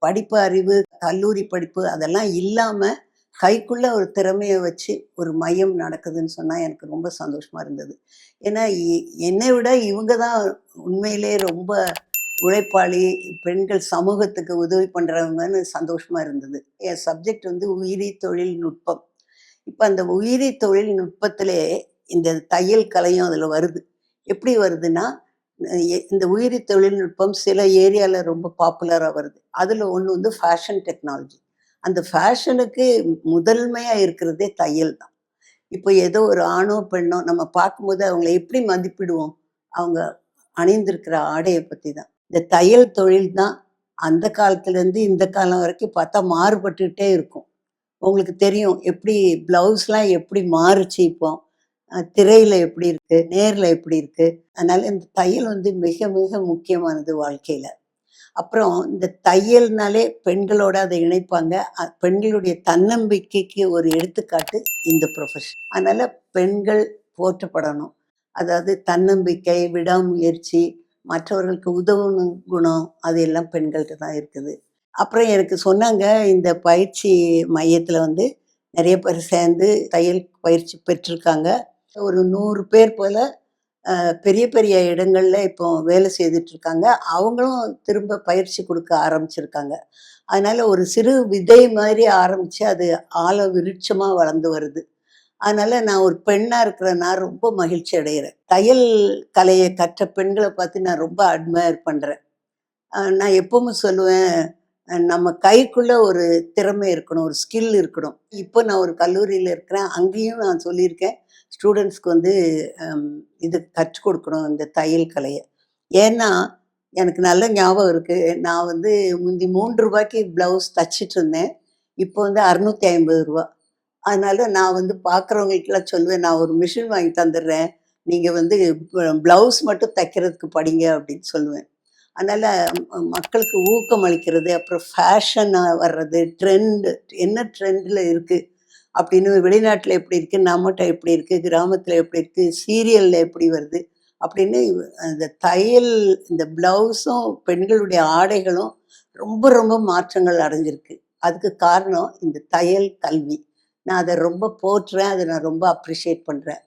படிப்பு அறிவு, கல்லூரி படிப்பு அதெல்லாம் இல்லாம, கைக்குள்ள ஒரு திறமைய வச்சு ஒரு மையம் நடக்குதுன்னு சொன்னா எனக்கு ரொம்ப சந்தோஷமா இருந்தது. ஏன்னா, என்னை விட இவங்க தான் உண்மையிலேயே ரொம்ப உழைப்பாளி, பெண்கள் சமூகத்துக்கு உதவி பண்றவங்கன்னு சந்தோஷமா இருந்தது. என் சப்ஜெக்ட் வந்து உயிரி தொழில்நுட்பம். இப்ப அந்த உயிரி தொழில்நுட்பத்திலே இந்த தையல் கலையும் அதுல வருது. எப்படி வருதுன்னா, இந்த உயிரி தொழில்நுட்பம் சில ஏரியால ரொம்ப பாப்புலரா வருது. அதுல ஒண்ணு வந்து ஃபேஷன் டெக்னாலஜி. அந்த ஃபேஷனுக்கு முதன்மையா இருக்கிறதே தையல் தான். இப்போ ஏதோ ஒரு ஆணோ, பெண்ணோ நம்ம பார்க்கும்போது அவங்கள எப்படி மதிப்பிடுவோம்? அவங்க அணிந்திருக்கிற ஆடைய பத்தி தான். இந்த தையல் தொழில் தான் அந்த காலத்துலேருந்து இந்த காலம் வரைக்கும் பார்த்தா மாறுபட்டுட்டே இருக்கும். உங்களுக்கு தெரியும் எப்படி பிளவுஸ்லாம் எப்படி மாறுச்சு இப்போ. திரையில எப்படி இருக்கு, நேர்ல எப்படி இருக்கு. அதனால இந்த தையல் வந்து மிக மிக முக்கியமானது வாழ்க்கையில. அப்புறம் இந்த தையல்னாலே பெண்களோட அதை இணைப்பாங்க. பெண்களுடைய தன்னம்பிக்கைக்கு ஒரு எடுத்துக்காட்டு இந்த ப்ரொஃபஷன். அதனால பெண்கள் போற்றப்படணும். அதாவது தன்னம்பிக்கை, விடாமுயற்சி, மற்றவர்களுக்கு உதவணும் குணம் அது எல்லாம் பெண்கள்ட்ட தான் இருக்குது. அப்புறம் எனக்கு சொன்னாங்க, இந்த பயிற்சி மையத்தில வந்து நெறைய பேர் சேர்ந்து தையல் பயிற்சி பெற்றிருக்காங்க. ஒரு 100 பேர் போல பெரிய பெரிய இடங்கள்ல இப்போ வேலை செய்துட்ருக்காங்க. அவங்களும் திரும்ப பயிற்சி குடுக்க ஆரம்பிச்சிருக்காங்க. அதனால ஒரு சிறு விதை மாதிரி ஆரம்பிச்சு, அது ஆழ விருட்சமா வளர்ந்து வருது. அதனால நான் ஒரு பெண்ணா இருக்கிற நான் ரொம்ப மகிழ்ச்சி அடைகிறேன். தையல் கலைய கற்ற பெண்கள பார்த்து நான் ரொம்ப அட்மையர் பண்றேன். நான் எப்பவும் சொல்லுவேன், நம்ம கைக்குள்ள ஒரு திறமை இருக்கணும், ஒரு ஸ்கில் இருக்கணும். இப்போ நான் ஒரு கல்லூரியில இருக்கிறேன். அங்கேயும் நான் சொல்லியிருக்கேன், ஸ்டூடண்ட்ஸ்க்கு வந்து அம் இது கற்றுக் கொடுக்கணும் இந்த தையல் கலைய. ஏன்னா, எனக்கு நல்ல ஞாபகம் இருக்கு. நான் வந்து முந்தி ரூ. 3க்கு ப்ளவுஸ் தச்சுட்ருந்தேன். இப்போ வந்து ரூ. 650. அதனால நான் வந்து பார்க்குறவங்களுக்கெல்லாம் சொல்லுவேன், "நான் ஒரு மிஷின் வாங்கி தந்துடுறேன். நீங்க வந்து ப்ளவுஸ் மட்டும் தைக்கிறதுக்கு படிங்க" அப்படின்னு சொல்லுவேன். அதனால மக்களுக்கு ஊக்கம் அளிக்கிறது, அப்புறம் ஃபேஷனா வர்றது, என்ன ட்ரெண்ட்ல இருக்கு அப்படின்னு வெளிநாட்டுல எப்படி இருக்கு, நம்மட்ட எப்படி இருக்கு, கிராமத்துல எப்படி இருக்கு, சீரியல்ல எப்படி வருது அப்படின்னு அந்த தையல் இந்த ப்ளவுஸும், பெண்களுடைய ஆடைகளும் ரொம்ப ரொம்ப மாற்றங்கள் அடைஞ்சிருக்கு. அதுக்கு காரணம் இந்த தையல் கல்வி. நான் அத ரொம்ப போற்றுறேன். அத நான் ரொம்ப அப்ரிஷியேட் பண்றேன்.